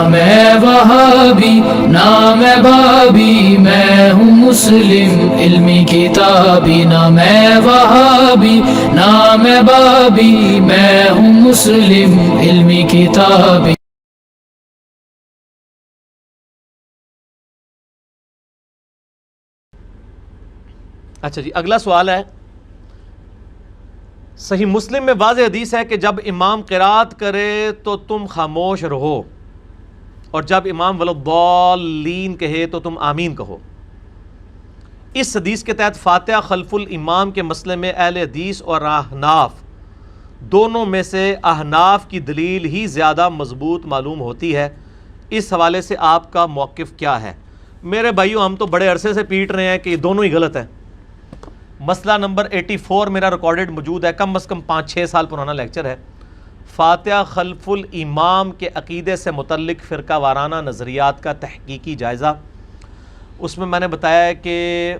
میں وہابی نہ میں بابی، میں ہوں مسلم علمی کتابی، نہ میں وہابی نہ میں بابی، میں ہوں مسلم علمی کتابی۔ اچھا جی، اگلا سوال ہے، صحیح مسلم میں واضح حدیث ہے کہ جب امام قرات کرے تو تم خاموش رہو، اور جب امام ولضالین کہے تو تم آمین کہو۔ اس حدیث کے تحت فاتحہ خلف الامام کے مسئلے میں اہل حدیث اور احناف دونوں میں سے احناف کی دلیل ہی زیادہ مضبوط معلوم ہوتی ہے، اس حوالے سے آپ کا موقف کیا ہے؟ میرے بھائیو، ہم تو بڑے عرصے سے پیٹ رہے ہیں کہ یہ دونوں ہی غلط ہیں۔ مسئلہ نمبر 84 میرا ریکارڈڈ موجود ہے، کم از کم 5-6 سال پرانا لیکچر ہے، فاتحہ خلف الامام کے عقیدے سے متعلق فرقہ وارانہ نظریات کا تحقیقی جائزہ۔ اس میں میں نے بتایا ہے کہ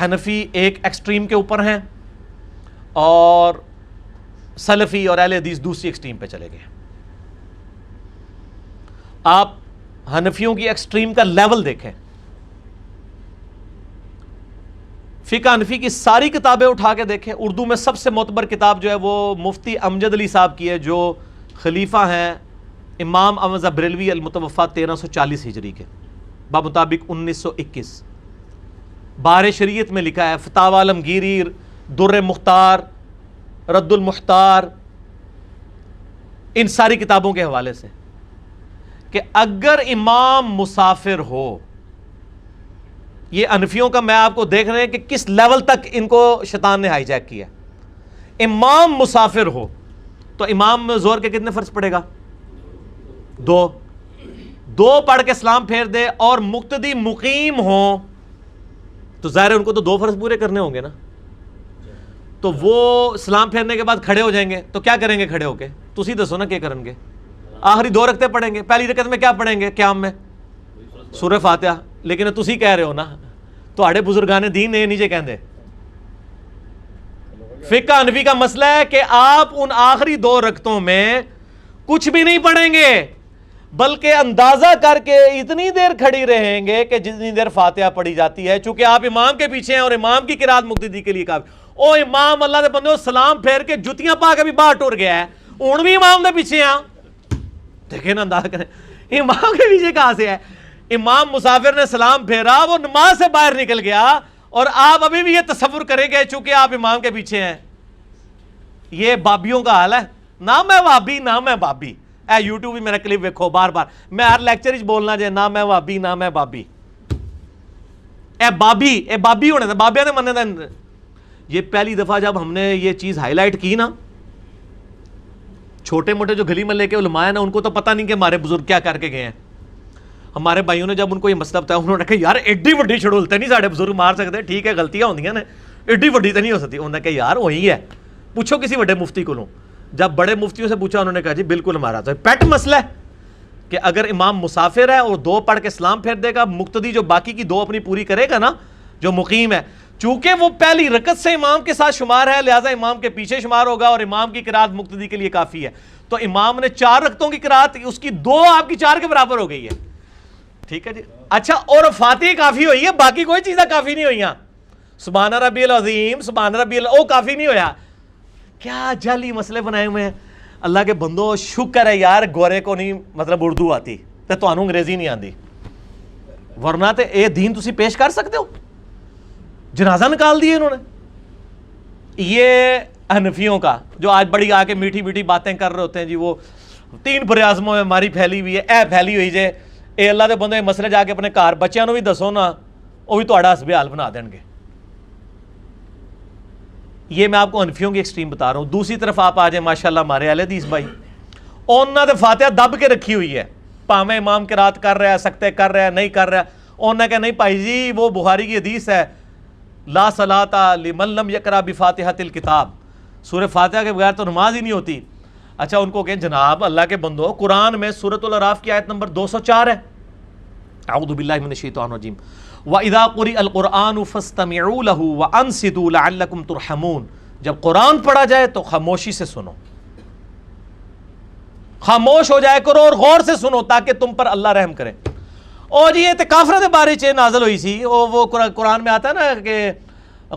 حنفی ایک ایکسٹریم کے اوپر ہیں اور سلفی اور اہل حدیث دوسری ایکسٹریم پہ چلے گئے۔ آپ حنفیوں کی ایکسٹریم کا لیول دیکھیں، فقہ حنفی کی ساری کتابیں اٹھا کے دیکھیں، اردو میں سب سے معتبر کتاب جو ہے وہ مفتی امجد علی صاحب کی ہے، جو خلیفہ ہیں امام احمد بریلوی المتوفی 1340 ہجری کے، بمطابق 1921۔ بار شریعت میں لکھا ہے، فتاوی عالمگیری، در مختار، رد المختار، ان ساری کتابوں کے حوالے سے، کہ اگر امام مسافر ہو، یہ انفیوں کا میں آپ کو دیکھ رہے ہیں کہ کس لیول تک ان کو شیطان نے ہائی جیک کیا۔ امام مسافر ہو تو امام میں زور کے کتنے فرض پڑے گا؟ 2 پڑھ کے سلام پھیر دے، اور مقتدی مقیم ہو تو ظاہر ہے ان کو تو 2 فرض پورے کرنے ہوں گے نا، تو وہ سلام پھیرنے کے بعد کھڑے ہو جائیں گے، تو کیا کریں گے کھڑے ہو کے؟ تسی دسو نا کیا کریں گے؟ آخری 2 رکعتیں پڑھیں گے، پہلی رکعت میں کیا پڑھیں گے قیام میں؟ سورہ فاتحہ۔ لیکن تسی کہہ رہے ہو نا، تہاڈے بزرگان دین نے نیچے کہندے۔ فقہ حنفی کا مسئلہ ہے کہ آپ ان آخری 2 رکعتوں میں کچھ بھی نہیں پڑھیں گے، بلکہ اندازہ کر کے اتنی دیر کھڑی رہیں گے کہ جتنی دیر فاتحہ پڑھی جاتی ہے، چونکہ آپ امام کے پیچھے ہیں اور امام کی قرات مقتدی کے لیے کافی۔ او امام اللہ دے بندے سلام پھیر کے جتیاں پا کے بھی باہر ٹر گیا ہے، ہن بھی امام دے پیچھے ہیں۔ دیکھیں نا، اندازہ کریں امام کے پیچھے کہاں سے ہے؟ امام مسافر نے سلام پھیرا، وہ نماز سے باہر نکل گیا، اور آپ ابھی بھی یہ تصور کریں گے چونکہ آپ امام کے پیچھے ہیں۔ یہ بابیوں کا حال ہے، نہ میں وہابی نہ میں بابی۔ اے یوٹیوب بھی میرا کلپ ویکھو بار بار، میں ہر لیکچر بولنا جائے نہ میں وہابی نہ میں بابی۔ اے بابی ہونے تھے، بابیاں نے مننے تھے۔ یہ پہلی دفعہ جب ہم نے یہ چیز ہائی لائٹ کی نا، چھوٹے موٹے جو گلی محلے کے علماء ہیں نا، ان کو تو پتہ نہیں کہ ہمارے بزرگ کیا کر کے گئے ہیں۔ ہمارے بھائیوں نے جب ان کو یہ مسئلہ بتایا، انہوں نے کہا یار ایڈی وڈی چھڑولتے نہیں ساڑھے بزرگ مار سکتے، ٹھیک ہے غلطیاں ہوندیاں نے، ایڈی وڈی تو نہیں ہو سکتی۔ انہوں نے کہا یار وہی ہے، پوچھو کسی بڑے مفتی کو لوں۔ جب بڑے مفتیوں سے پوچھا، انہوں نے کہا جی بالکل ہمارا تو پیٹ مسئلہ ہے کہ اگر امام مسافر ہے اور 2 پڑھ کے سلام پھیر دے گا، مقتدی جو باقی کی 2 اپنی پوری کرے گا نا، جو مقیم ہے، چونکہ وہ پہلی رکعت سے امام کے ساتھ شمار ہے، لہٰذا امام کے پیچھے شمار ہوگا، اور امام کی قرات مقتدی کے لیے کافی ہے۔ تو امام نے 4 رکعتوں کی قرات، اس کی 2 آپ کی 4 کے برابر ہو گئی ہے، ٹھیک ہے جی۔ اچھا، اور فاتحہ کافی ہوئی ہے، باقی کوئی چیزیں کافی نہیں ہوئی ہیں۔ سبحان ربی العظیم، سبحان ربی او کافی نہیں ہویا۔ کیا جعلی مسئلے بنائے ہوئے ہیں۔ اللہ کے بندو، شکر ہے یار گورے کو نہیں مطلب اردو آتی تے تانوں انگریزی نہیں آندی، ورنہ تے اے دین تسی پیش کر سکتے ہو۔ جنازہ نکال دیے انہوں نے۔ یہ حنفیوں کا جو آج بڑی آ کے میٹھی میٹھی باتیں کر رہے ہوتے ہیں جی، وہ 3 براعظموں میں ہماری پھیلی ہوئی ہے، اے پھیلی ہوئی جے، اے اللہ دے بندے مسئلے جا کے اپنے گھر بچیاں نو بھی دسو نا، وہ بھی تہاڈا حسب حال بنا دین گے۔ یہ میں آپ کو حنفیوں کی ایکسٹریم بتا رہا ہوں۔ دوسری طرف آپ آ جائیں ماشاءاللہ ہمارے اہل حدیث بھائی، انہوں نے فاتحہ دب کے رکھی ہوئی ہے، پاویں امام قرات کر رہا ہے، سکتے کر رہا ہے، نہیں کر رہا ہے، انہوں نے کہا نہیں بھائی جی وہ بخاری کی حدیث ہے، لا صلاۃ لمن لم یقرأ بفاتحۃ الکتاب، سورہ فاتحہ کے بغیر تو نماز ہی نہیں ہوتی۔ اچھا، ان کو کہیں جناب اللہ کے بندو، قرآن میں سورۃ الاعراف کی آیت نمبر 204 ہے، اعوذ باللہ من الشیطان الرجیم، وَإِذَا قُرِئَ الْقُرْآنُ فَاسْتَمِعُوا لَهُ وَأَنصِتُوا لَعَلَّكُمْ تُرْحَمُونَ، جب قرآن پڑھا جائے تو خاموشی سے سنو، خاموش ہو جائے کرو اور غور سے سنو تاکہ تم پر اللہ رحم کرے. اور یہ تے کافروں کے بارے چ نازل ہوئی سی. وہ قرآن میں آتا ہے نا کہ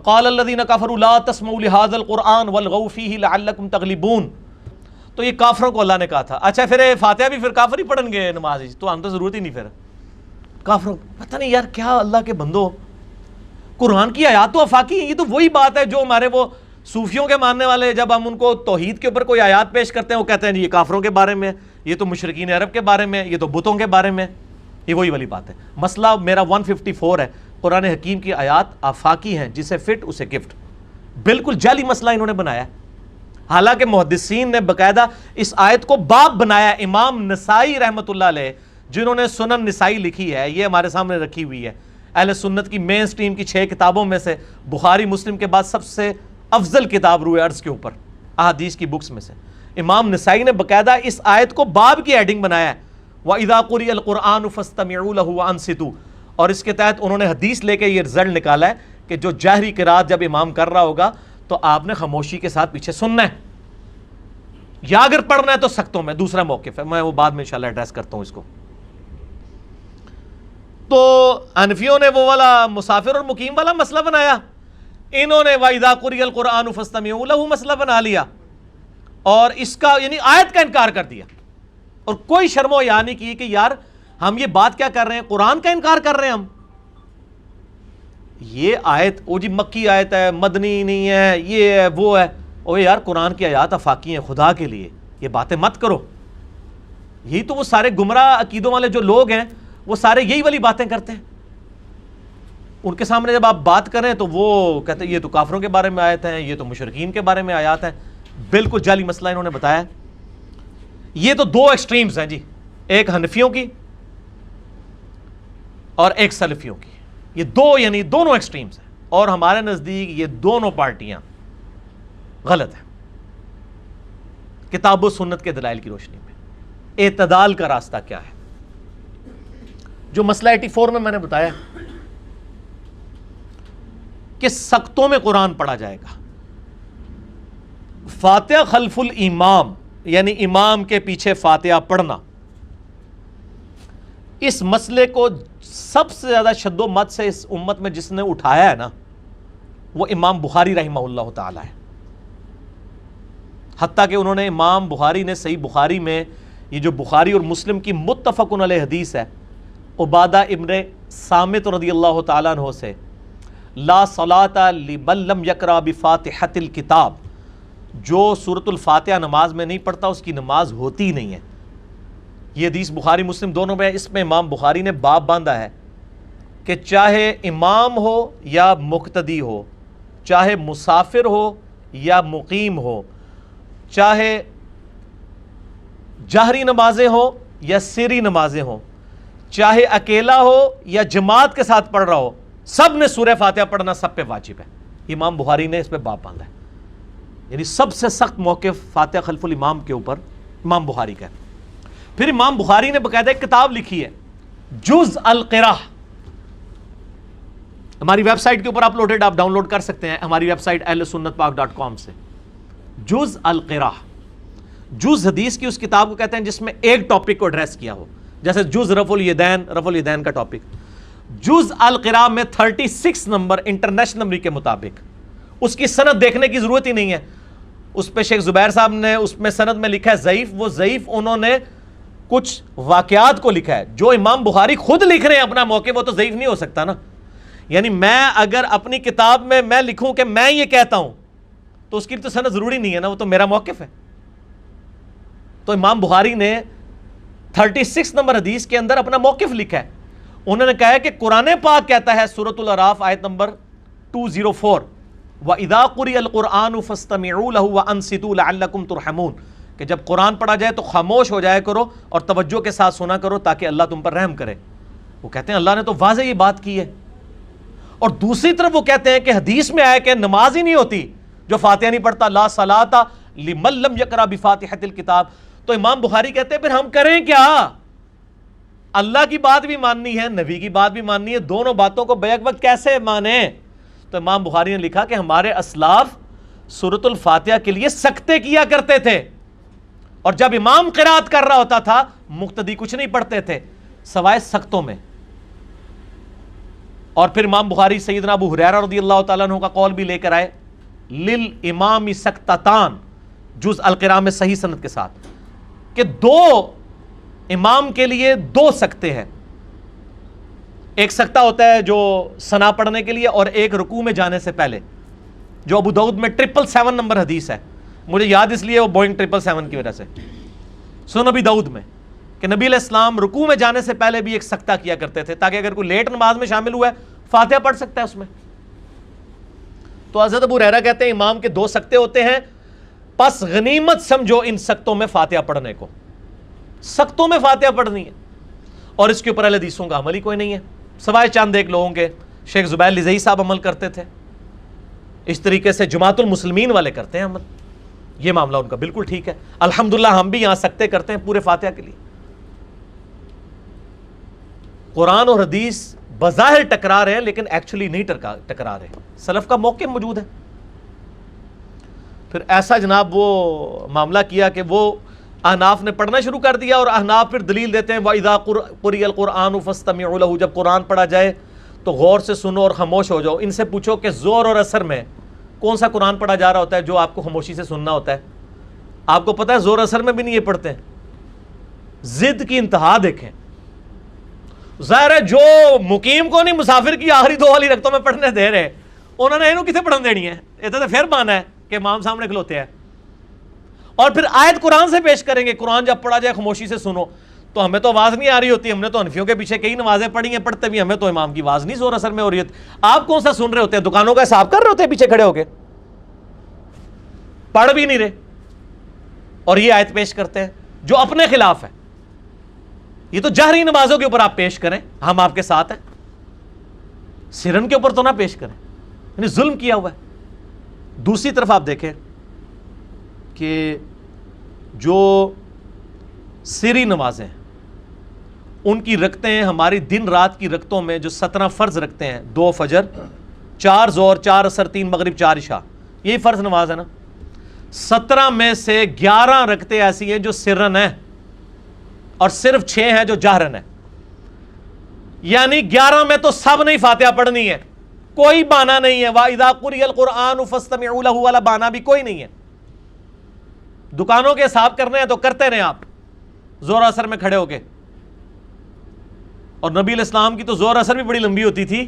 قال الذین کفروا لا تسمعوا لهذا القرآن والغوا فیہ لعلکم تغلبون. تو یہ کافروں کو اللہ نے کہا تھا. اچھا پھر فاتحہ بھی پھر کافر ہی پڑھن گے نماز ہی, تو ہم تو ضرورت ہی نہیں پھر کافروں. پتہ نہیں یار کیا اللہ کے بندو, قرآن کی آیات تو آفاقی ہیں. یہ تو وہی بات ہے جو ہمارے وہ صوفیوں کے ماننے والے, جب ہم ان کو توحید کے اوپر کوئی آیات پیش کرتے ہیں وہ کہتے ہیں یہ کافروں کے بارے میں, یہ تو مشرکین عرب کے بارے میں, یہ تو بتوں کے بارے میں. یہ وہی والی بات ہے. مسئلہ میرا 154 ہے, قرآن حکیم کی آیات آفاقی ہیں, جسے فٹ اسے گفٹ. بالکل جعلی مسئلہ انہوں نے بنایا ہے. حالانکہ محدثین نے باقاعدہ اس آیت کو باب بنایا. امام نسائی رحمۃ اللہ علیہ جنہوں نے سنن نسائی لکھی ہے, یہ ہمارے سامنے رکھی ہوئی ہے. اہل سنت کی مین سٹریم کی 6 کتابوں میں سے بخاری مسلم کے بعد سب سے افضل کتاب روئے ارض کے اوپر احادیث کی بکس میں سے. امام نسائی نے باقاعدہ اس آیت کو باب کی ہیڈنگ بنایا ہے, وَإِذَا قُرِئَ الْقُرْآنُ فَاسْتَمِعُوا لَهُ وَأَنصِتُوا. اور اس کے تحت انہوں نے حدیث لے کے یہ رزلٹ نکالا ہے کہ جو جہری قرات جب امام کر رہا ہوگا تو آپ نے خاموشی کے ساتھ پیچھے سننا ہے, یا اگر پڑھنا ہے تو سختوں میں. دوسرا موقف ہے, میں وہ بعد میں انشاءاللہ ایڈریس کرتا ہوں اس کو. تو حنفیوں نے وہ والا مسافر اور مقیم والا مسئلہ بنایا, انہوں نے وَإِذَا قُرِئَ الْقُرْآنُ فَاسْتَمِعُوا لَهُ مسئلہ بنا لیا, اور اس کا یعنی آیت کا انکار کر دیا. اور کوئی شرم و حیا نہیں کی کہ یار ہم یہ بات کیا کر رہے ہیں, قرآن کا انکار کر رہے ہیں ہم. یہ آیت وہ جی مکی آیت ہے, مدنی نہیں ہے, یہ ہے وہ ہے. اوہ یار قرآن کی آیات آفاقی ہیں, خدا کے لیے یہ باتیں مت کرو. یہی تو وہ سارے گمراہ عقیدوں والے جو لوگ ہیں وہ سارے یہی والی باتیں کرتے ہیں. ان کے سامنے جب آپ بات کریں تو وہ کہتے ہیں یہ تو کافروں کے بارے میں آیت ہیں, یہ تو مشرکین کے بارے میں آیات ہیں. بالکل جعلی مسئلہ انہوں نے بتایا. یہ تو 2 ایکسٹریمز ہیں جی, ایک حنفیوں کی اور ایک سلفیوں کی. یہ یعنی دونوں ایکسٹریمز ہیں, اور ہمارے نزدیک یہ دونوں پارٹیاں غلط ہیں. کتاب و سنت کے دلائل کی روشنی میں اعتدال کا راستہ کیا ہے؟ جو مسئلہ 84 میں نے بتایا کہ سختوں میں قرآن پڑھا جائے گا, فاتحہ خلف الامام یعنی امام کے پیچھے فاتحہ پڑھنا, اس مسئلے کو سب سے زیادہ شد و مت سے اس امت میں جس نے اٹھایا ہے نا, وہ امام بخاری رحمہ اللہ تعالی ہے. حتیٰ کہ انہوں نے, امام بخاری نے صحیح بخاری میں, یہ جو بخاری اور مسلم کی متفق علیہ حدیث ہے, عبادہ ابن صامت رضی اللہ تعالیٰ عنہ سے, لا صلاۃ لمن لم یقرأ بفاتحۃ الکتاب, جو سورۃ الفاتحہ نماز میں نہیں پڑھتا اس کی نماز ہوتی نہیں ہے. یہ حدیث بخاری مسلم دونوں میں. اس میں امام بخاری نے باب باندھا ہے کہ چاہے امام ہو یا مقتدی ہو, چاہے مسافر ہو یا مقیم ہو, چاہے جہری نمازیں ہوں یا سری نمازیں ہوں, چاہے اکیلا ہو یا جماعت کے ساتھ پڑھ رہا ہو, سب نے سورہ فاتحہ پڑھنا سب پہ واجب ہے. امام بخاری نے اس پہ باب باندھا ہے. یعنی سب سے سخت موقف فاتحہ خلف الامام کے اوپر امام بخاری کا ہے. پھر امام بخاری نے باقاعدہ ایک کتاب لکھی ہے جز القراءہ, ہماری ویب سائٹ کے اوپر اپلوڈڈ, آپ ڈاؤن لوڈ کر سکتے ہیں ہماری ویب سائٹ ahlsunnatpak.com سے. جز القراءہ, جز حدیث کی اس کتاب کو کہتے ہیں جس میں ایک ٹاپک کو ایڈریس کیا ہو, جیسے جز رفع الیدین کا ٹاپک. جز القراءہ میں 36 نمبر انٹرنیشنل نمبر کے مطابق, اس کی سند دیکھنے کی ضرورت ہی نہیں ہے. اس پہ شیخ زبیر صاحب نے اس میں سند میں لکھا ہے ضعیف, وہ ضعیف انہوں نے کچھ واقعات کو لکھا ہے. جو امام بخاری خود لکھ رہے ہیں اپنا موقف, وہ تو ضعیف نہیں ہو سکتا نا. یعنی میں اگر اپنی کتاب میں میں لکھوں کہ میں یہ کہتا ہوں تو اس کی تو سند ضروری نہیں ہے نا, وہ تو میرا موقف ہے. تو امام بخاری نے 36 نمبر حدیث کے اندر اپنا موقف لکھا ہے. انہوں نے کہا ہے کہ قرآن پاک کہتا ہے سورۃ الاعراف آیت نمبر 204, وَإِذَا قُرِئَ الْقُرْآنُ فَاسْتَمِعُوا لَهُ وَأَنصِتُوا لَعَلَّكُمْ تُرْحَمُونَ, کہ جب قرآن پڑھا جائے تو خاموش ہو جائے کرو اور توجہ کے ساتھ سنا کرو تاکہ اللہ تم پر رحم کرے. وہ کہتے ہیں اللہ نے تو واضح یہ بات کی ہے. اور دوسری طرف وہ کہتے ہیں کہ حدیث میں آیا کہ نماز ہی نہیں ہوتی جو فاتحہ نہیں پڑھتا, لا صلاۃ لمن لم یقرأ بفاتحۃ الکتاب. تو امام بخاری کہتے ہیں پھر ہم کریں کیا؟ اللہ کی بات بھی ماننی ہے, نبی کی بات بھی ماننی ہے, دونوں باتوں کو بیک وقت کیسے مانیں؟ تو امام بخاری نے لکھا کہ ہمارے اسلاف سورۃ الفاتحہ کے لیے سکتے کیا کرتے تھے, اور جب امام قرات کر رہا ہوتا تھا مقتدی کچھ نہیں پڑھتے تھے سوائے سختوں میں. اور پھر امام بخاری سیدنا ابو ہریرہ رضی اللہ تعالیٰ عنہ کا قول بھی لے کر آئے للامام سکتتان جز القراء میں صحیح سند کے ساتھ کہ دو امام کے لیے دو سکتے ہیں. ایک سکتہ ہوتا ہے جو ثنا پڑھنے کے لیے اور ایک رکوع میں جانے سے پہلے, جو ابو داؤد میں 777 نمبر حدیث ہے. مجھے یاد اس لیے وہ بوئنگ 777 کی وجہ سے. سنن ابی داؤد میں کہ نبی علیہ السلام رکوع میں جانے سے پہلے بھی ایک سکتہ کیا کرتے تھے تاکہ اگر کوئی لیٹ نماز میں شامل ہوا ہے فاتحہ پڑھ سکتا ہے اس میں. تو حضرت ابو ہریرہ کہتے ہیں امام کے دو سکتے ہوتے ہیں, پس غنیمت سمجھو ان سکتوں میں فاتحہ پڑھنے کو. سکتوں میں فاتحہ پڑھنی ہے اور اس کے اوپر اہل حدیثوں کا عمل ہی کوئی نہیں ہے سوائے چند ایک لوگوں کے. شیخ زبیر لزئی صاحب عمل کرتے تھے, اس طریقے سے جماعت المسلمین والے کرتے ہیں عمل. یہ معاملہ ان کا بالکل ٹھیک ہے. الحمدللہ ہم بھی یہاں سکتے کرتے ہیں پورے فاتحہ کے لیے. قرآن اور حدیث بظاہر ٹکرا رہے ہیں لیکن ایکچولی نہیں ٹکرا رہے. سلف کا موقع موجود ہے. پھر ایسا جناب وہ معاملہ کیا کہ وہ احناف نے پڑھنا شروع کر دیا اور احناف پھر دلیل دیتے ہیں وَإِذَا قُرِئَ الْقُرْآنُ فَاسْتَمِعُوا لَهُ, جب قرآن پڑھا جائے تو غور سے سنو اور خاموش ہو جاؤ. ان سے پوچھو کہ زور اور اثر میں کون سا قرآن پڑھا جا رہا ہوتا ہے جو آپ کو خاموشی سے سننا ہوتا ہے؟ آپ کو پتہ ہے زور اثر میں بھی نہیں یہ پڑھتے ہیں. ضد کی انتہا دیکھیں. ظاہر ہے جو مقیم کو نہیں مسافر کی آخری دو والی رکعتوں میں پڑھنے دے رہے انہوں نے انہوں کسے پڑھن دینی ہے؟ یہ تو پھر مانا ہے کہ امام سامنے کھلوتے ہیں اور پھر آیت قرآن سے پیش کریں گے. قرآن جب پڑھا جائے خاموشی سے سنو, تو ہمیں تو آواز نہیں آ رہی ہوتی. ہم نے تو حنفیوں کے پیچھے کئی نمازیں پڑھی ہیں, پڑھتے بھی ہمیں تو امام کی آواز نہیں زور اثر میں ہو رہی ہے. آپ کون سا سن رہے ہوتے ہیں؟ دکانوں کا حساب کر رہے ہوتے ہیں پیچھے کھڑے ہو کے, پڑھ بھی نہیں رہے اور یہ آیت پیش کرتے ہیں جو اپنے خلاف ہے. یہ تو جہری نمازوں کے اوپر آپ پیش کریں, ہم آپ کے ساتھ ہیں. سرن کے اوپر تو نہ پیش کریں, یعنی ظلم کیا ہوا ہے. دوسری طرف آپ دیکھیں کہ جو سری نمازیں ہیں ان کی رکعتیں ہماری دن رات کی رکعتوں میں جو 17 فرض رکھتے ہیں, 2 فجر 4 ظہر 4 عصر 3 مغرب 4 عشاء, یہی فرض نماز ہے نا. 17 میں سے 11 رکعتیں ایسی ہیں جو سرن ہیں اور صرف 6 ہیں جو جہرن ہیں. یعنی 11 میں تو سب نہیں فاتحہ پڑھنی ہے, کوئی بہانہ نہیں ہے. وَإِذَا قُرِئَ الْقُرْآنُ فَاسْتَمِعُوا لَهُ والا بہانہ بھی کوئی نہیں ہے. دکانوں کے حساب کرنے ہیں تو کرتے رہیں آپ زور اثر میں کھڑے ہو کے. اور نبی علیہ السلام کی تو زور اثر بھی بڑی لمبی ہوتی تھی.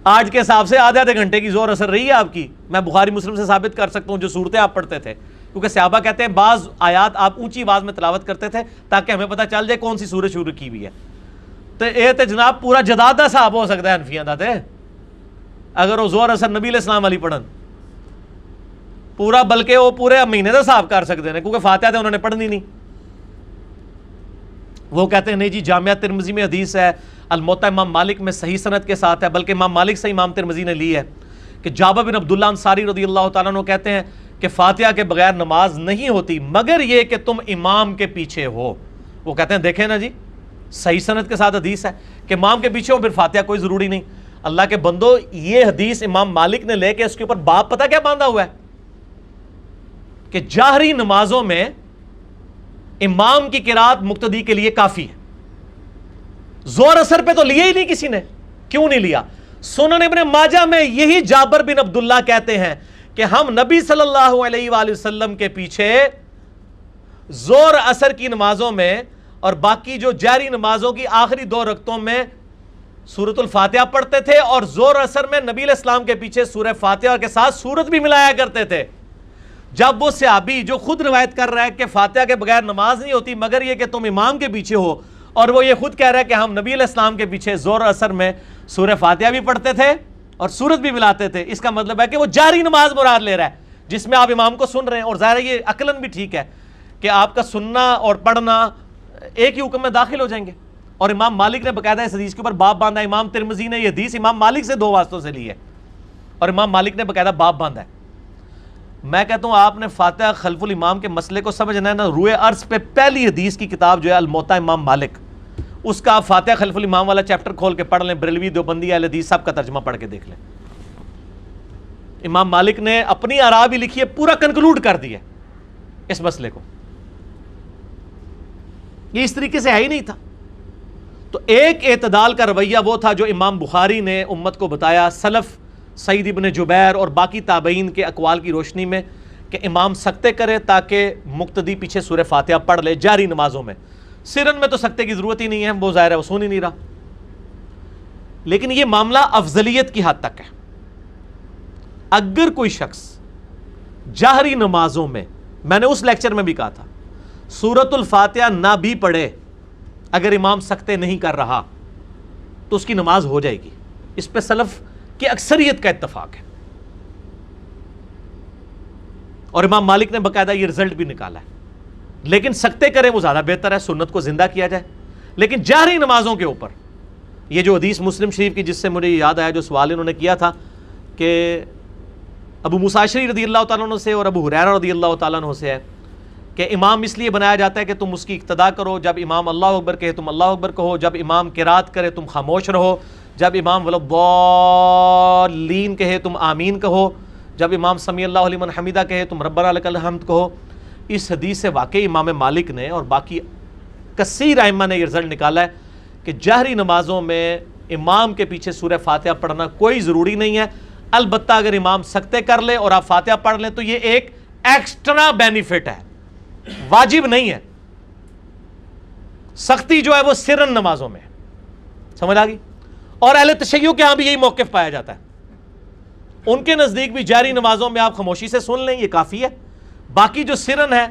آج کے حساب سے آدھے گھنٹے کی زور اثر رہی ہے آپ کی. میں بخاری مسلم سے ثابت کر سکتا ہوں جو صورتیں آپ پڑھتے تھے, کیونکہ صحابہ کہتے ہیں بعض آیات آپ اونچی آواز میں تلاوت کرتے تھے تاکہ ہمیں پتہ چل جائے کون سی سورت شروع کی ہوئی ہے. تو یہ تو جناب پورا جدادہ صاحب ہو سکتا ہے حنفیاں دا تے اگر وہ زور اثر نبی علیہ السلام والی پڑھن پورا, بلکہ وہ پورے مہینے کا حساب کر سکتے ہیں کیونکہ فاتحہ تو انہوں نے پڑھنی نہیں. وہ کہتے ہیں نہیں جی جامعہ ترمذی میں حدیث ہے, الموطا امام مالک میں صحیح سند کے ساتھ ہے, بلکہ امام مالک سے امام ترمذی نے لی ہے کہ جابر بن عبداللہ انصاری رضی اللہ تعالیٰ عنہ کہتے ہیں کہ فاتحہ کے بغیر نماز نہیں ہوتی مگر یہ کہ تم امام کے پیچھے ہو. وہ کہتے ہیں دیکھیں نا جی صحیح سند کے ساتھ حدیث ہے کہ امام کے پیچھے ہو, پھر فاتحہ کوئی ضروری نہیں. اللہ کے بندو, یہ حدیث امام مالک نے لے کے اس کے اوپر باب پتہ کیا باندھا ہوا ہے کہ جہری نمازوں میں امام کی قرات مقتدی کے لیے کافی ہے. زور اثر پہ تو لیا ہی نہیں کسی نے. کیوں نہیں لیا؟ سنن ابن ماجہ میں یہی جابر بن عبداللہ کہتے ہیں کہ ہم نبی صلی اللہ علیہ وآلہ وسلم کے پیچھے زور اثر کی نمازوں میں اور باقی جو جہری نمازوں کی آخری 2 رکعتوں میں سورۃ الفاتحہ پڑھتے تھے, اور زور اثر میں نبی علیہ السلام کے پیچھے سورہ فاتحہ کے ساتھ سورت بھی ملایا کرتے تھے. جب وہ صحابی جو خود روایت کر رہا ہے کہ فاتحہ کے بغیر نماز نہیں ہوتی مگر یہ کہ تم امام کے پیچھے ہو, اور وہ یہ خود کہہ رہا ہے کہ ہم نبی علیہ السلام کے پیچھے زور اثر میں سورہ فاتحہ بھی پڑھتے تھے اور سورت بھی ملاتے تھے, اس کا مطلب ہے کہ وہ جاری نماز مراد لے رہا ہے جس میں آپ امام کو سن رہے ہیں. اور ظاہر ہے یہ عقلاً بھی ٹھیک ہے کہ آپ کا سننا اور پڑھنا ایک ہی حکم میں داخل ہو جائیں گے. اور امام مالک نے باقاعدہ اس حدیث کے اوپر باب باندھا. امام ترمذی نے یہ حدیث امام مالک سے 2 واسطوں سے لی ہے اور امام مالک نے باقاعدہ باب باندھا ہے. میں کہتا ہوں آپ نے فاتحہ خلف الامام کے مسئلے کو سمجھنا ہے نا, روئے عرض پہ پہلی حدیث کی کتاب جو ہے الموطا امام مالک, اس کا آپ فاتحہ خلف الامام والا چیپٹر کھول کے پڑھ لیں, بریلوی دیوبندی اہل حدیث سب کا ترجمہ پڑھ کے دیکھ لیں. امام مالک نے اپنی آراء بھی لکھی ہے, پورا کنکلوڈ کر دیا اس مسئلے کو. یہ اس طریقے سے ہے ہی نہیں تھا. تو ایک اعتدال کا رویہ وہ تھا جو امام بخاری نے امت کو بتایا سلف سعید ابن جبیر اور باقی تابعین کے اقوال کی روشنی میں کہ امام سکتے کرے تاکہ مقتدی پیچھے سورہ فاتحہ پڑھ لے جاری نمازوں میں. سرن میں تو سکتے کی ضرورت ہی نہیں ہے، وہ ظاہر ہے وہ سن ہی نہیں رہا. لیکن یہ معاملہ افضلیت کی حد تک ہے. اگر کوئی شخص جہری نمازوں میں نے اس لیکچر میں بھی کہا تھا سورۃ الفاتحہ نہ بھی پڑھے اگر امام سکتے نہیں کر رہا تو اس کی نماز ہو جائے گی. اس پہ سلف کی اکثریت کا اتفاق ہے، اور امام مالک نے باقاعدہ یہ رزلٹ بھی نکالا ہے. لیکن سکتے کریں وہ زیادہ بہتر ہے، سنت کو زندہ کیا جائے. لیکن جہری نمازوں کے اوپر یہ جو حدیث مسلم شریف کی جس سے مجھے یاد آیا جو سوال انہوں نے کیا تھا کہ ابو موسیٰ اشعری رضی اللہ تعالیٰ عنہ سے اور ابو ہریرہ رضی اللہ تعالیٰ عنہ سے ہے کہ امام اس لیے بنایا جاتا ہے کہ تم اس کی اقتداء کرو. جب امام اللہ اکبر کہے تم اللہ اکبر کہو، جب امام قرات کرے تم خاموش رہو، جب امام ولضالین کہے تم آمین کہو، جب امام سمیع اللہ لمن حمیدہ کہے تم ربنا لک الحمد کہو. اس حدیث سے واقعی امام مالک نے اور باقی کثیر ائمہ نے یہ رزلٹ نکالا ہے کہ جہری نمازوں میں امام کے پیچھے سورہ فاتحہ پڑھنا کوئی ضروری نہیں ہے. البتہ اگر امام سکتے کر لے اور آپ فاتحہ پڑھ لیں تو یہ ایک ایکسٹرا بینیفٹ ہے، واجب نہیں ہے. سختی جو ہے وہ سرن نمازوں میں، سمجھ آ گئی. اور اہل تشیع کے ہاں بھی یہی موقف پایا جاتا ہے. ان کے نزدیک بھی جاری نمازوں میں آپ خاموشی سے سن لیں یہ کافی ہے. باقی جو سرن ہے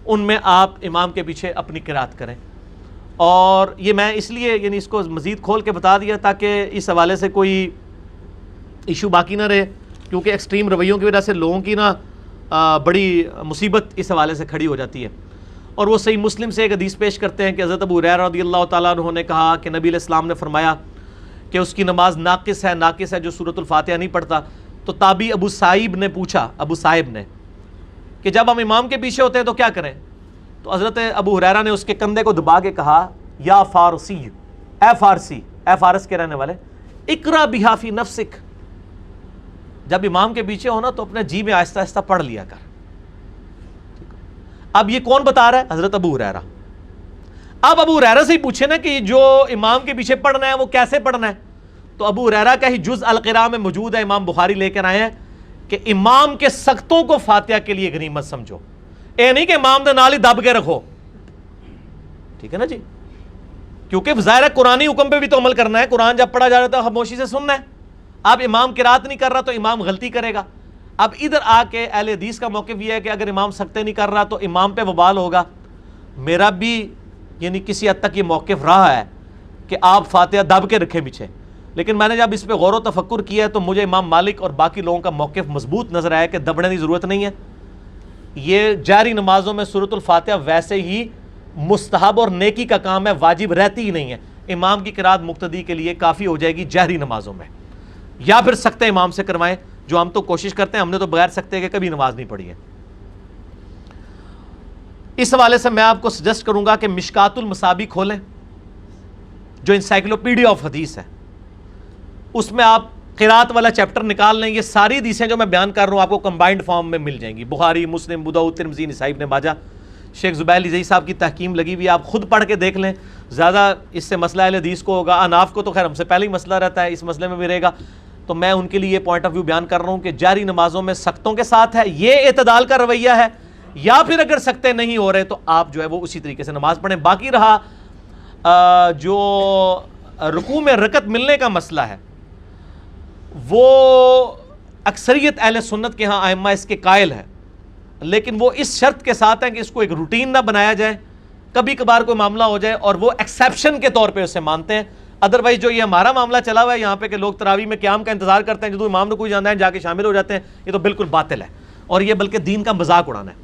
ان میں آپ امام کے پیچھے اپنی قرات کریں. اور یہ میں اس لیے یعنی اس کو مزید کھول کے بتا دیا تاکہ اس حوالے سے کوئی ایشو باقی نہ رہے، کیونکہ ایکسٹریم رویوں کی وجہ سے لوگوں کی بڑی مصیبت اس حوالے سے کھڑی ہو جاتی ہے. اور وہ صحیح مسلم سے ایک حدیث پیش کرتے ہیں کہ حضرت ابو ہریرہ رضی اللہ تعالیٰ عنہ نے کہا کہ نبی علیہ السلام نے فرمایا کہ اس کی نماز ناقص ہے جو سورۃ الفاتحہ نہیں پڑھتا. تو تابعی ابو صائب نے پوچھا کہ جب ہم امام کے پیچھے ہوتے ہیں تو کیا کریں؟ تو حضرت ابو ہریرہ نے اس کے کندھے کو دبا کے کہا یا فارسی، اے فارسی، اے فارس کے رہنے والے، اقرا بہا فی نفسک، جب امام کے پیچھے ہونا تو اپنے جی میں آہستہ آہستہ پڑھ لیا کر. اب یہ کون بتا رہا ہے؟ حضرت ابو ہریرہ. اب ابو ہریرہ سے ہی پوچھے نا کہ جو امام کے پیچھے پڑھنا ہے وہ کیسے پڑھنا ہے. تو ابو ہریرہ کا ہی جز القراء میں موجود ہے، امام بخاری لے کر آئے ہیں کہ امام کے سختوں کو فاتحہ کے لیے غنیمت سمجھو. اے نہیں کہ امام دے نال ہی دب کے رکھو، ٹھیک ہے نا جی، کیونکہ ظاہر ہے قرآنی حکم پہ بھی تو عمل کرنا ہے. قرآن جب پڑھا جا رہا ہے تو خاموشی سے سننا ہے. اب امام قرات نہیں کر رہا تو امام غلطی کرے گا. اب ادھر آ کے اہل حدیث کا موقف یہ ہے کہ اگر امام سکتے نہیں کر رہا تو امام پہ وبال ہوگا. میرا بھی یعنی کسی حد تک یہ موقف رہا ہے کہ آپ فاتحہ دب کے رکھیں پیچھے، لیکن میں نے جب اس پہ غور و تفکر کیا ہے تو مجھے امام مالک اور باقی لوگوں کا موقف مضبوط نظر آیا کہ دبنے کی ضرورت نہیں ہے. یہ جاری نمازوں میں سورۃ الفاتحہ ویسے ہی مستحب اور نیکی کا کام ہے، واجب رہتی ہی نہیں ہے. امام کی قرات مقتدی کے لیے کافی ہو جائے گی جہری نمازوں میں، یا پھر سکتے امام سے کروائیں، جو ہم تو کوشش کرتے ہیں. ہم نے تو بغیر سکتے کے کبھی نماز نہیں پڑھی ہے. اس حوالے سے میں آپ کو سجیسٹ کروں گا کہ مشکات المصابیح کھولیں جو انسائکلوپیڈیا آف حدیث ہے، اس میں آپ قرات والا چیپٹر نکال لیں. یہ ساری حدیثیں جو میں بیان کر رہا ہوں آپ کو کمبائنڈ فارم میں مل جائیں گی، بخاری، مسلم، ابو داؤد، ترمذی، نسائی، ابن ماجہ. شیخ زبیر علی صاحب کی تحکیم لگی ہوئی، آپ خود پڑھ کے دیکھ لیں. زیادہ اس سے مسئلہ اہل حدیث کو ہوگا، اناف کو تو خیر ہم سے پہلے ہی مسئلہ رہتا ہے، اس مسئلے میں بھی رہے گا. تو میں ان کے لیے یہ پوائنٹ آف ویو بیان کر رہا ہوں کہ جاری نمازوں میں سختوں کے ساتھ ہے، یہ اعتدال کا رویہ ہے. یا پھر اگر سکتے نہیں ہو رہے تو آپ جو ہے وہ اسی طریقے سے نماز پڑھیں. باقی رہا جو رکوع میں رکعت ملنے کا مسئلہ ہے، وہ اکثریت اہل سنت کے ہاں ائمہ اس کے قائل ہے، لیکن وہ اس شرط کے ساتھ ہیں کہ اس کو ایک روٹین نہ بنایا جائے. کبھی کبھار کوئی معاملہ ہو جائے اور وہ ایکسیپشن کے طور پہ اسے مانتے ہیں. ادروائز جو یہ ہمارا معاملہ چلا ہوا ہے یہاں پہ کہ لوگ تراویح میں قیام کا انتظار کرتے ہیں، جدو امام رکوع جانا ہے جا کے شامل ہو جاتے ہیں، یہ تو بالکل باطل ہے اور یہ بلکہ دین کا مذاق اڑانا ہے.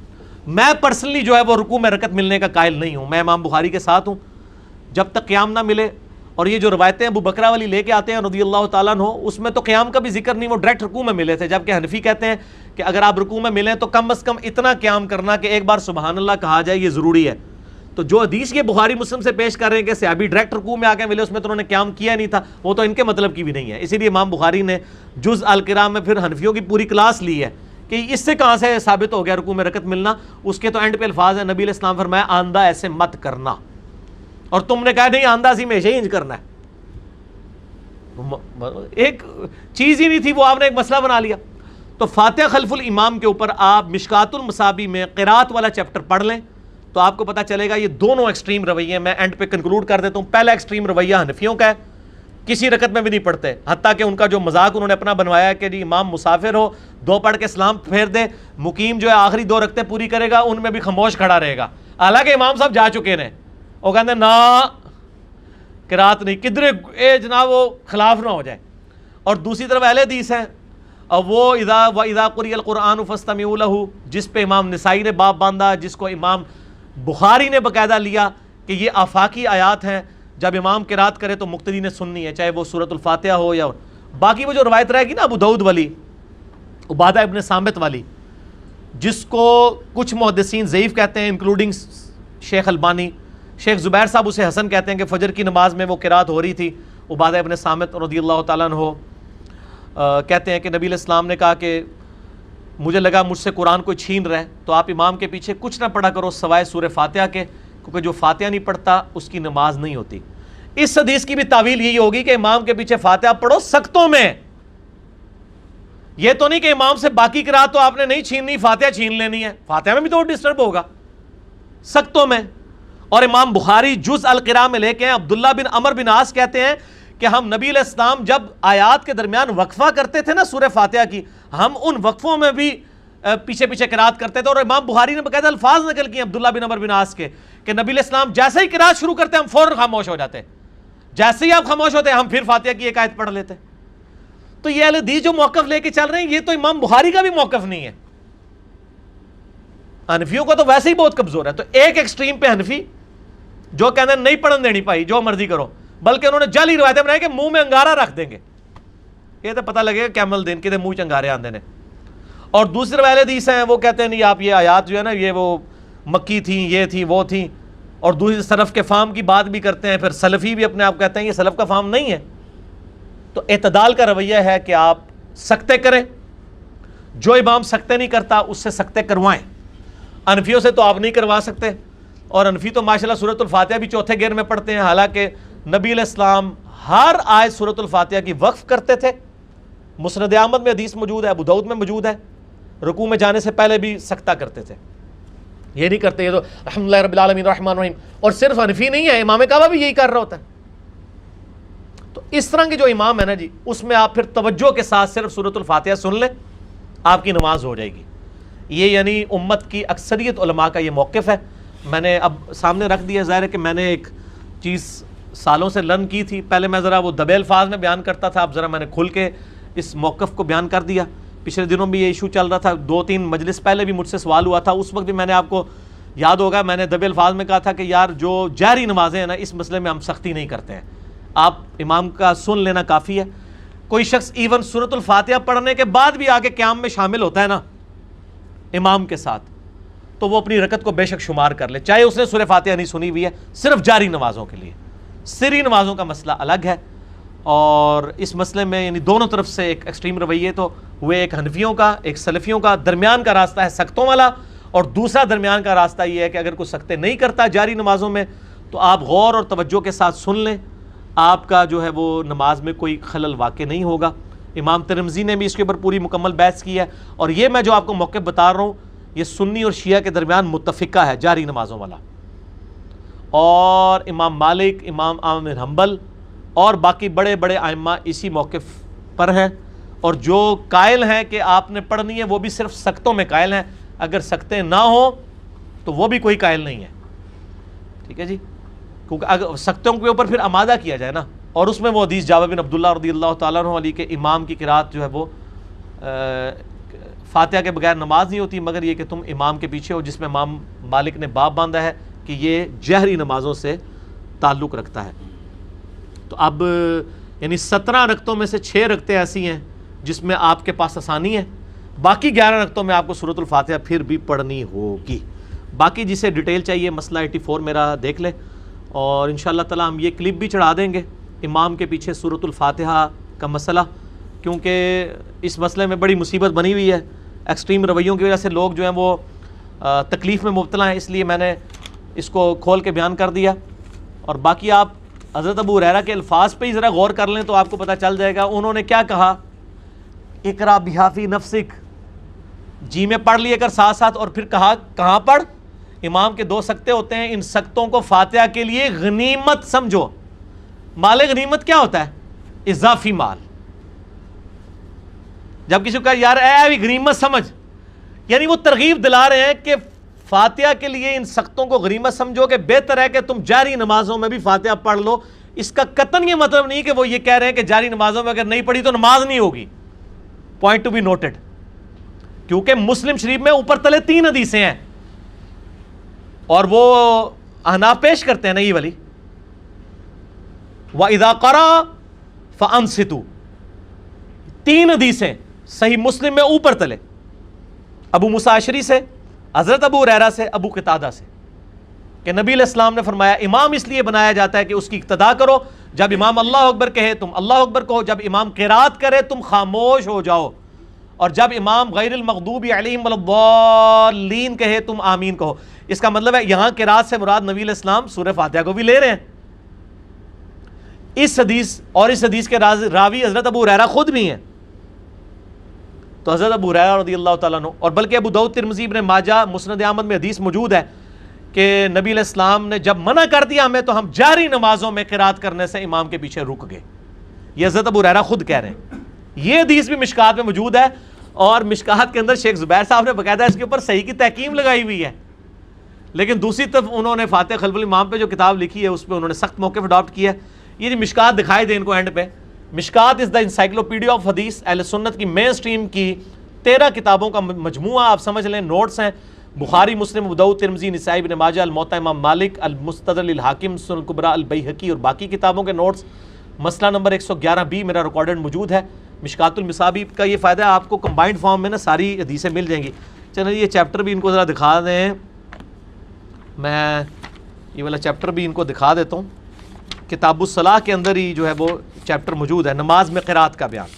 میں پرسنلی جو ہے وہ رکوع میں رکعت ملنے کا قائل نہیں ہوں. میں امام بخاری کے ساتھ ہوں جب تک قیام نہ ملے. اور یہ جو روایتیں ابو بکرہ والی لے کے آتے ہیں رضی اللہ تعالیٰ عنہ، اس میں تو قیام کا بھی ذکر نہیں، وہ ڈائریکٹ رکوع میں ملے تھے. جبکہ حنفی کہتے ہیں کہ اگر آپ رکوع میں ملیں تو کم از کم اتنا قیام کرنا کہ ایک بار سبحان اللہ کہا جائے، یہ ضروری ہے. تو جو حدیث یہ بخاری مسلم سے پیش کر رہے ہیں کہ صحابی ڈائریکٹ رکوع میں آ کے ملے، اس میں تو انہوں نے قیام کیا نہیں تھا، وہ تو ان کے مطلب کی بھی نہیں ہے. اسی لیے امام بخاری نے جز القراء میں پھر حنفیوں کی پوری کلاس لی ہے کہ اس سے کہاں سے ثابت ہو گیا رکوع میں رکعت ملنا. اس کے تو اینڈ پہ الفاظ ہیں، نبی علیہ السلام فرمایا آندہ ایسے مت کرنا. اور تم نے کہا نہیں آندہ سی میں ہی انج کرنا ہے. ایک چیز ہی نہیں تھی وہ آپ نے ایک مسئلہ بنا لیا. تو فاتحہ خلف الامام کے اوپر آپ مشکات المصابیح میں قرات والا چیپٹر پڑھ لیں تو آپ کو پتہ چلے گا یہ دونوں ایکسٹریم رویے. میں اینڈ پہ کنکلوڈ کر دیتا ہوں. پہلا ایکسٹریم رویہ حنفیوں کا ہے, کسی رکعت میں بھی نہیں پڑھتے, حتیٰ کہ ان کا جو مذاق انہوں نے اپنا بنوایا ہے کہ جی امام مسافر ہو 2 پڑھ کے سلام پھیر دے, مقیم جو ہے آخری 2 رکعتیں پوری کرے گا, ان میں بھی خاموش کھڑا رہے گا. حالانکہ امام صاحب جا چکے ہیں, وہ کہتے نا قرات نہیں, کدھر اے جناب وہ خلاف نہ ہو جائے. اور دوسری طرف اہل حدیث ہیں, اور وہ اذا قرئ القرآن فاستمعوا لہ, جس پہ امام نسائی نے باب باندھا, جس کو امام بخاری نے باقاعدہ لیا کہ یہ آفاقی آیات ہیں, جب امام قرات کرے تو مقتدی نے سننی ہے, چاہے وہ سورۃ الفاتحہ ہو یا باقی. وہ جو روایت رہے گی نا ابو داؤد والی, عبادہ ابن صامت والی, جس کو کچھ محدثین ضعیف کہتے ہیں انکلوڈنگ شیخ البانی, شیخ زبیر صاحب اسے حسن کہتے ہیں کہ فجر کی نماز میں وہ قرات ہو رہی تھی. عبادہ ابن صامت رضی اللہ تعالیٰ عنہ کہتے ہیں کہ نبی علیہ السلام نے کہا کہ مجھے لگا مجھ سے قرآن کوئی چھین رہا ہے, تو آپ امام کے پیچھے کچھ نہ پڑھا کرو سوائے سورہ فاتحہ کے, کیونکہ جو فاتحہ نہیں پڑھتا اس کی نماز نہیں ہوتی. اس حدیث کی بھی تعویل یہی ہوگی کہ امام کے پیچھے فاتحہ پڑھو سختوں میں, یہ تو نہیں کہ امام سے باقی قرات تو آپ نے نہیں چھیننی, فاتحہ چھین لینی ہے. فاتحہ میں بھی تو ڈسٹرب ہوگا سختوں میں. اور امام بخاری جز القراء میں لے کے عبداللہ بن عمر بن عاص کہتے ہیں کہ ہم نبی علیہ السلام جب آیات کے درمیان وقفہ کرتے تھے نا سورہ فاتحہ کی, ہم ان وقفوں میں بھی پیچھے پیچھے قرات کرتے تھے. اور امام بخاری نے باقاعدہ الفاظ نقل کیے عبداللہ بن عمر بن عاص کے کہ نبی علیہ السلام جیسے ہی قرات شروع کرتے ہم فوراً خاموش ہو جاتے, جیسے ہی آپ خاموش ہوتے ہم پھر فاتحہ کی ایک آیت پڑھ لیتے. تو یہ اہل حدیث جو موقف لے کے چل رہے ہیں یہ تو امام بخاری کا بھی موقف نہیں ہے. حنفیوں کا تو ویسے ہی بہت کمزور ہے. تو ایک ایکسٹریم پہ حنفی جو کہتے ہیں نہیں پڑھن دینی پائی, جو مرضی کرو, بلکہ انہوں نے جعلی روایتیں بنائی کہ منہ میں انگارہ رکھ دیں گے, یہ تو پتہ لگے گا کیمل دین کے منہ چنگارے آندے نے. اور دوسرے اہل حدیث ہیں وہ کہتے ہیں نہیں آپ یہ آیات جو ہے نا یہ وہ مکی تھیں, یہ تھیں, وہ تھیں. اور دوسری سلف کے فہم کی بات بھی کرتے ہیں, پھر سلفی بھی اپنے آپ کہتے ہیں یہ سلف کا فہم نہیں ہے. تو اعتدال کا رویہ ہے کہ آپ سکتے کریں, جو امام سکتے نہیں کرتا اس سے سکتے کروائیں. حنفیوں سے تو آپ نہیں کروا سکتے, اور حنفی تو ماشاءاللہ سورۃ الفاتحہ بھی چوتھے گیئر میں پڑھتے ہیں, حالانکہ نبی علیہ السلام ہر آیت سورۃ الفاتحہ کی وقف کرتے تھے. مسند احمد میں حدیث موجود ہے, ابو داؤد میں موجود ہے, رکوع میں جانے سے پہلے بھی سکتہ کرتے تھے. یہ نہیں کرتے, یہ تو الحمدللہ رب العالمین الرحمن الرحیم. اور صرف حنفی نہیں ہے, امام کعبہ بھی یہی کر رہا ہوتا ہے. تو اس طرح کے جو امام ہے نا جی, اس میں آپ پھر توجہ کے ساتھ صرف سورۃ الفاتحہ سن لیں, آپ کی نماز ہو جائے گی. یہ یعنی امت کی اکثریت علماء کا یہ موقف ہے. میں نے اب سامنے رکھ دیا, ظاہر ہے کہ میں نے ایک چیز سالوں سے لرن کی تھی, پہلے میں ذرا وہ دبے الفاظ میں بیان کرتا تھا, اب ذرا میں نے کھل کے اس موقف کو بیان کر دیا. پچھلے دنوں بھی یہ ایشو چل رہا تھا, 2-3 مجلس پہلے بھی مجھ سے سوال ہوا تھا, اس وقت بھی میں نے آپ کو یاد ہوگا میں نے دبے الفاظ میں کہا تھا کہ یار جو جہری نمازیں ہیں نا اس مسئلے میں ہم سختی نہیں کرتے ہیں, آپ امام کا سن لینا کافی ہے. کوئی شخص ایون سورۃ الفاتحہ پڑھنے کے بعد بھی آگے قیام میں شامل ہوتا ہے نا امام کے ساتھ, تو وہ اپنی رکعت کو بے شک شمار کر لے, چاہے اس نے سورہ فاتحہ نہیں سنی ہوئی ہے, صرف جاری نمازوں کے لیے. سری نمازوں کا مسئلہ الگ ہے. اور اس مسئلے میں یعنی دونوں طرف سے ایک ایکسٹریم رویے تو ہوئے, ایک حنفیوں کا ایک سلفیوں کا. درمیان کا راستہ ہے سختوں والا, اور دوسرا درمیان کا راستہ یہ ہے کہ اگر کوئی سختے نہیں کرتا جاری نمازوں میں تو آپ غور اور توجہ کے ساتھ سن لیں, آپ کا جو ہے وہ نماز میں کوئی خلل واقع نہیں ہوگا. امام ترمذی نے بھی اس کے اوپر پوری مکمل بحث کی ہے. اور یہ میں جو آپ کو موقف بتا رہا ہوں یہ سنی اور شیعہ کے درمیان متفقہ ہے جاری نمازوں والا. اور امام مالک, امام احمد بن حنبل اور باقی بڑے بڑے ائمہ اسی موقف پر ہیں. اور جو قائل ہیں کہ آپ نے پڑھنی ہے وہ بھی صرف سختوں میں قائل ہیں, اگر سکتے نہ ہوں تو وہ بھی کوئی قائل نہیں ہے. ٹھیک ہے جی, کیونکہ اگر سختوں کے اوپر پھر آمادہ کیا جائے نا, اور اس میں وہ حدیث جابر بن عبداللہ رضی اللہ تعالیٰ عنہ علی کے امام کی قرات جو ہے وہ فاتحہ کے بغیر نماز نہیں ہوتی, مگر یہ کہ تم امام کے پیچھے ہو, جس میں امام مالک نے باب باندھا ہے کہ یہ جہری نمازوں سے تعلق رکھتا ہے. تو اب یعنی 17 رکعتوں میں سے 6 رکعتیں ایسی ہیں جس میں آپ کے پاس آسانی ہے, باقی 11 رکعتوں میں آپ کو سورۃ الفاتحہ پھر بھی پڑھنی ہوگی. باقی جسے ڈیٹیل چاہیے مسئلہ 84 میرا دیکھ لے, اور انشاءاللہ تعالی ہم یہ کلپ بھی چڑھا دیں گے امام کے پیچھے سورۃ الفاتحہ کا مسئلہ, کیونکہ اس مسئلے میں بڑی مصیبت بنی ہوئی ہے. ایکسٹریم رویوں کی وجہ سے لوگ جو ہیں وہ تکلیف میں مبتلا ہیں, اس لیے میں نے اس کو کھول کے بیان کر دیا. اور باقی آپ حضرت ابو ہریرہ کے الفاظ پہ ہی ذرا غور کر لیں تو آپ کو پتہ چل جائے گا انہوں نے کیا کہا. اقرا بہا فی نفسک، جی میں پڑھ لیے کر ساتھ ساتھ، اور پھر کہا کہاں پڑھ؟ امام کے 2 سکتے ہوتے ہیں، ان سکتوں کو فاتحہ کے لیے غنیمت سمجھو. مال غنیمت کیا ہوتا ہے؟ اضافی مال. جب کسی کو کہا یار اے بھی غنیمت سمجھ، یعنی وہ ترغیب دلا رہے ہیں کہ فاتحہ کے لیے ان سختوں کو غنیمت سمجھو، کہ بہتر ہے کہ تم جاری نمازوں میں بھی فاتحہ پڑھ لو. اس کا قطعاً یہ مطلب نہیں کہ وہ یہ کہہ رہے ہیں کہ جاری نمازوں میں اگر نہیں پڑھی تو نماز نہیں ہوگی. Point to be noted. کیونکہ مسلم شریف میں اوپر تلے 3 حدیثیں ہیں اور وہ احناف پیش کرتے ہیں نا یہ والی، وَإِذَا قَرَأَ فَأَنصِتُوا، 3 حدیثیں صحیح مسلم میں اوپر تلے، ابو موسیٰ اشعری سے، حضرت ابو ہریرہ سے، ابو قتادہ سے، کہ نبی علیہ السلام نے فرمایا امام اس لیے بنایا جاتا ہے کہ اس کی اقتداء کرو. جب امام اللہ اکبر کہے تم اللہ اکبر کہو، جب امام قرات کرے تم خاموش ہو جاؤ، اور جب امام غیر المغضوب علیہم ولا الضالین کہے تم آمین کہو. اس کا مطلب ہے یہاں قرات سے مراد نبی علیہ السلام سورہ فاتحہ کو بھی لے رہے ہیں. اس حدیث اور اس حدیث کے راوی حضرت ابو ہریرہ خود بھی ہیں. تو حضرت ابو ہریرہ رضی اللہ تعالیٰ عنہ، اور بلکہ ابو داؤد ترمذی ابن ماجہ مسند احمد میں حدیث موجود ہے کہ نبی علیہ السلام نے جب منع کر دیا ہمیں تو ہم جاری نمازوں میں قرات کرنے سے امام کے پیچھے رک گئے. یہ حضرت ابو ہریرہ خود کہہ رہے ہیں. یہ حدیث بھی مشکات میں موجود ہے، اور مشکات کے اندر شیخ زبیر صاحب نے باقاعدہ اس کے اوپر صحیح کی تحکیم لگائی ہوئی ہے. لیکن دوسری طرف انہوں نے فاتح خلف الامام پہ جو کتاب لکھی ہے اس پہ انہوں نے سخت موقف اڈاپٹ کیا ہے. یہ جو مشکات دکھائی دے ان کو اینڈ پہ، مشکات از دا انسائکلوپیڈیا آف حدیث، اہل سنت کی مین سٹریم کی 13 کتابوں کا مجموعہ آپ سمجھ لیں. نوٹس ہیں بخاری، مسلم، ابو داؤد، ترمذی، نسائی، ابن ماجہ، الموطا امام مالک، المستدرک للحاکم، سنن الکبریٰ البیہقی، اور باقی کتابوں کے نوٹس. مسئلہ نمبر 111B میرا ریکارڈڈ موجود ہے. مشکات المصابیح کا یہ فائدہ ہے آپ کو کمبائنڈ فارم میں نا ساری حدیثیں مل جائیں گی. چلیں یہ چیپٹر بھی ان کو ذرا دکھا دیں، میں یہ والا چیپٹر بھی ان کو دکھا دیتا ہوں. کتاب الصلاح کے اندر ہی جو ہے وہ چیپٹر موجود ہے، نماز میں قرات کا بیان.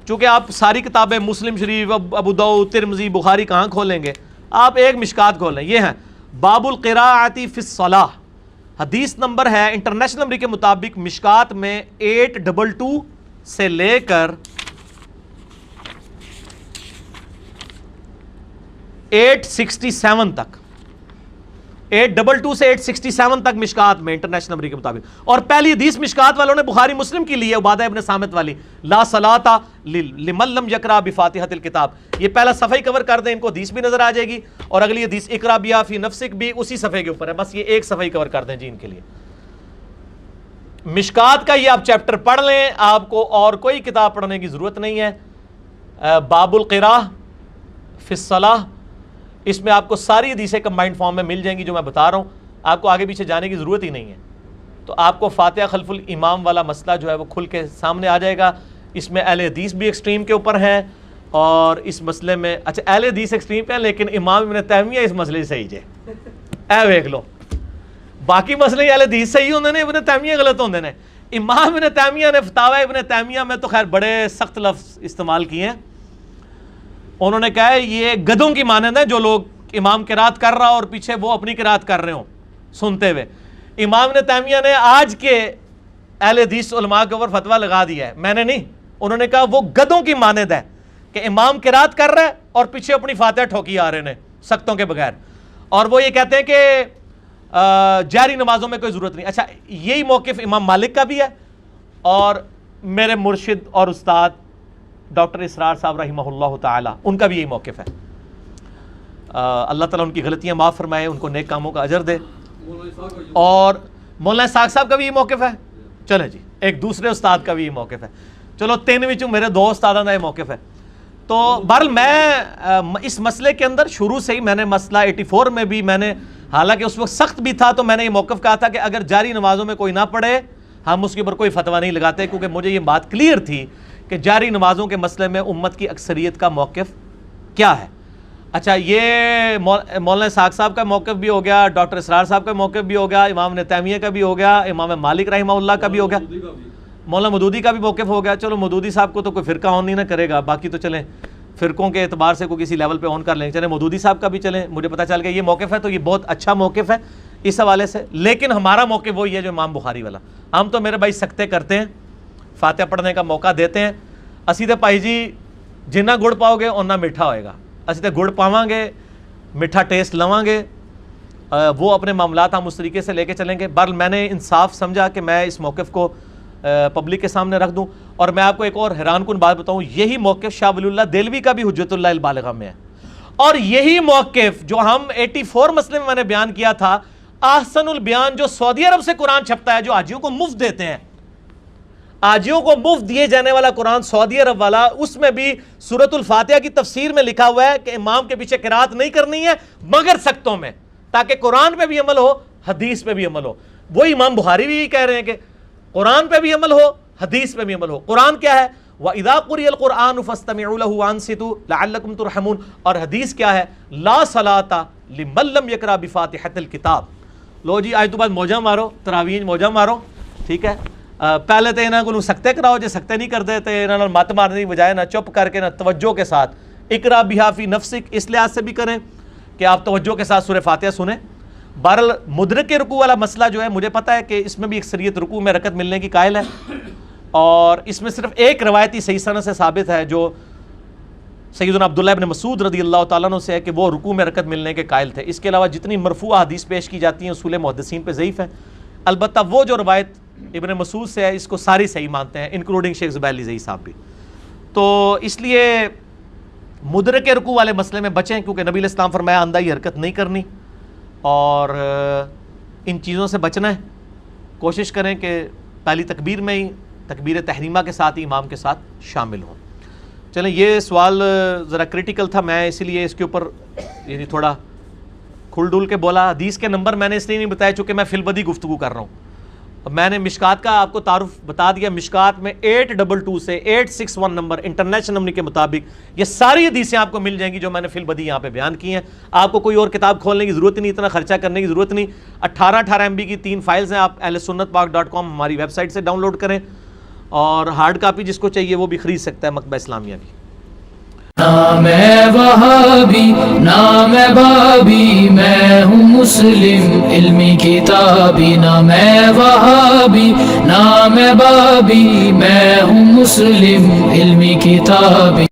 چونکہ آپ ساری کتابیں مسلم شریف، ابو داؤد، ترمذی، بخاری کہاں کھولیں گے، آپ ایک مشکات کھولیں. یہ ہے باب القراءۃ فی الصلاح، حدیث نمبر ہے انٹرنیشنل نمبر کے مطابق مشکات میں 822 سے لے کر 867 تک، 822 سے 867 تک مشکات میں انٹرنیشنل نمبر کے مطابق. اور پہلی حدیث مشکات والوں نے بخاری مسلم کی لی ہے، عبادہ ابن صامت والی، لا صلاۃ لمن لم یقرأ بفاتحۃ الکتاب. یہ پہلا صفحہ ہی کور کر دیں، ان کو حدیث بھی نظر آ جائے گی، اور اگلی حدیث اقرأ بہا فی نفسک بھی اسی صفحے کے اوپر ہے. بس یہ ایک صفحہ ہی کور کر دیں جی ان کے لیے. مشکات کا یہ آپ چیپٹر پڑھ لیں، آپ کو اور کوئی کتاب پڑھنے کی ضرورت نہیں ہے. باب القراءۃ فی الصلاح، اس میں آپ کو ساری حدیثیں کمبائنڈ فارم میں مل جائیں گی جو میں بتا رہا ہوں. آپ کو آگے پیچھے جانے کی ضرورت ہی نہیں ہے. تو آپ کو فاتحہ خلف الامام والا مسئلہ جو ہے وہ کھل کے سامنے آ جائے گا. اس میں اہل حدیث بھی ایکسٹریم کے اوپر ہیں، اور اس مسئلے میں اچھا اہل حدیث ایکسٹریم پہ ہیں لیکن امام ابن تیمیہ اس مسئلے سے صحیح جے اے دیکھ لو. باقی مسئلے اہل حدیث صحیح ہوندے نے، ابن تیمیہ غلط ہوندے نے. امام ابن تیمیہ نے فتاوی ابن تیمیہ میں تو خیر بڑے سخت لفظ استعمال کیے ہیں. انہوں نے کہا ہے یہ گدھوں کی مانند ہے جو لوگ امام قرات کر رہا اور پیچھے وہ اپنی قرات کر رہے ہوں سنتے ہوئے. امام ابن تیمیہ نے آج کے اہل حدیث علماء کے اوپر فتویٰ لگا دیا ہے، میں نے نہیں. انہوں نے کہا وہ گدھوں کی مانند ہے کہ امام قرات کر رہا ہے اور پیچھے اپنی فاتحہ ٹھوکی آ رہے ہیں سختوں کے بغیر، اور وہ یہ کہتے ہیں کہ جاری نمازوں میں کوئی ضرورت نہیں. اچھا یہی موقف امام مالک کا بھی ہے، اور میرے مرشد اور استاد ڈاکٹر اسرار صاحب رحمہ اللہ تعالی ان کا بھی یہی موقف ہے. اللہ تعالیٰ ان کی غلطیاں معاف فرمائے، ان کو نیک کاموں کا اجر دے. اور مولانا اسحاق صاحب کا بھی یہ موقف ہے. چلے جی ایک دوسرے استاد کا بھی یہ موقف ہے. چلو 3 وچوں میرے 2 استادوں کا یہ موقف ہے. تو بہرحال میں اس مسئلے کے اندر شروع سے ہی میں نے مسئلہ 84 میں بھی میں نے، حالانکہ اس وقت سخت بھی تھا، تو میں نے یہ موقف کہا تھا کہ اگر جاری نمازوں میں کوئی نہ پڑھے ہم اس کے اوپر کوئی فتویٰ نہیں لگاتے، کیونکہ مجھے یہ بات کلیئر تھی کہ جاری نمازوں کے مسئلے میں امت کی اکثریت کا موقف کیا ہے. اچھا یہ مولانا اسحاق صاحب کا موقف بھی ہو گیا، ڈاکٹر اسرار صاحب کا موقف بھی ہو گیا، امام ابن تیمیہ کا بھی ہو گیا، امام مالک رحمہ اللہ کا بھی ہو گیا، مولانا مودودی کا بھی موقف ہو گیا. چلو مودودی صاحب کو تو کوئی فرقہ آن نہیں نہ کرے گا، باقی تو چلیں فرقوں کے اعتبار سے کوئی کسی لیول پہ آن کر لیں. چلیں مودودی صاحب کا بھی چلیں، مجھے پتہ چل گیا یہ موقف ہے تو یہ بہت اچھا موقف ہے. اس حوالے سے. لیکن ہمارا موقف وہی ہے جو امام بخاری والا. ہم تو میرے بھائی سکتے کرتے ہیں, فاتحہ پڑھنے کا موقع دیتے ہیں. اسی تے بھائی جی جنہ گڑ پاؤ گے اُنہ میٹھا ہوئے گا. اسی تے گڑ پاواں گے, میٹھا ٹیسٹ لواں گے, وہ اپنے معاملات ہم اس طریقے سے لے کے چلیں گے. بہرحال میں نے انصاف سمجھا کہ میں اس موقف کو پبلک کے سامنے رکھ دوں. اور میں آپ کو ایک اور حیران کن بات بتاؤں, یہی موقف شاہ ولی اللہ دہلوی کا بھی حجت اللہ البالغہ میں ہے. اور یہی موقف جو ہم 84 مسئلے میں میں نے بیان کیا تھا, احسن البیان جو سعودی عرب سے قرآن چھپتا ہے, جو حاجیوں کو مفت دیتے ہیں, حاجیوں کو مفت دیے جانے والا قرآن سعودی عرب والا, اس میں بھی سورۃ الفاتحہ کی تفسیر میں لکھا ہوا ہے کہ امام کے پیچھے قرات نہیں کرنی ہے مگر سکتوں میں, تاکہ قرآن پہ بھی عمل ہو, حدیث پہ بھی عمل ہو. وہی امام بخاری بھی کہہ رہے ہیں کہ قرآن پہ بھی عمل ہو, حدیث پہ بھی عمل ہو. قرآن کیا ہے؟ وَإِذَا قُرِئَ الْقُرْآنُ فَاسْتَمِعُوا لَهُ وَأَنصِتُوا لَعَلَّكُمْ تُرْحَمُونَ. اور حدیث کیا ہے؟ لَا صَلَاةَ لِمَن لَّمْ يَقْرَأْ بِفَاتِحَةِ الْكِتَاب. لو جی آج تو بعد موجہ مارو, تراویح موجہ مارو, ٹھیک ہے. پہلے تو انہاں کو سکتے کراؤ, جے سکتے نہیں کر دے تو انہاں مت مارنے کی بجائے نہ چپ کر کے نہ توجہ کے ساتھ اقرا بہا فی نفسک, اس لحاظ سے بھی کریں کہ آپ توجہ کے ساتھ سورہ فاتحہ سنیں. بہرحال مدرک رکوع والا مسئلہ جو ہے, مجھے پتہ ہے کہ اس میں بھی اکثریت رکوع میں رکعت ملنے کی قائل ہے, اور اس میں صرف ایک روایتی صحیح سند سے ثابت ہے جو سیدنا عبداللہ ابن مسعود رضی اللہ تعالیٰ عنہ سے ہے کہ وہ رکوع میں رکعت ملنے کے قائل تھے. اس کے علاوہ جتنی مرفوع حدیث پیش کی جاتی ہیں اصول محدثین پہ ضعیف ہیں. البتہ وہ جو روایت ابن مسعود سے ہے اس کو ساری صحیح مانتے ہیں, انکلوڈنگ شیخ زبیر علی صاحب بھی. تو اس لیے مدرک رکوع والے مسئلے میں بچیں, کیونکہ نبی علیہ السلام فرمایا اندھائی حرکت نہیں کرنی, اور ان چیزوں سے بچنا ہے. کوشش کریں کہ پہلی تکبیر میں ہی تکبیر تحریمہ کے ساتھ ہی امام کے ساتھ شامل ہوں. چلیں, یہ سوال ذرا کریٹیکل تھا, میں اسی لیے اس کے اوپر یعنی تھوڑا کھل ڈول کے بولا. حدیث کے نمبر میں نے اس لیے نہیں بتایا چونکہ میں فی البدی گفتگو کر رہا ہوں. میں نے مشکات کا آپ کو تعارف بتا دیا. مشکات میں 822 سے 861 نمبر انٹرنیشنل نمبر کے مطابق یہ ساری حدیثیں آپ کو مل جائیں گی جو میں نے فی البدی یہاں پہ بیان کی ہیں. آپ کو کوئی اور کتاب کھولنے کی ضرورت نہیں, اتنا خرچہ کرنے کی ضرورت نہیں. 18 MB کی 3 فائلز ہیں, آپ ahlsunnatpak.com ہماری ویب سائٹ سے ڈاؤن لوڈ کریں, اور ہارڈ کاپی جس کو چاہیے وہ بھی خرید سکتا ہے مکتبہ اسلامیہ کی. نہ میں وہابی نہ میں بابی, میں ہوں مسلم علمی کتابی. نہ میں وہابی نہ میں بابی, میں ہوں مسلم علمی کتابی.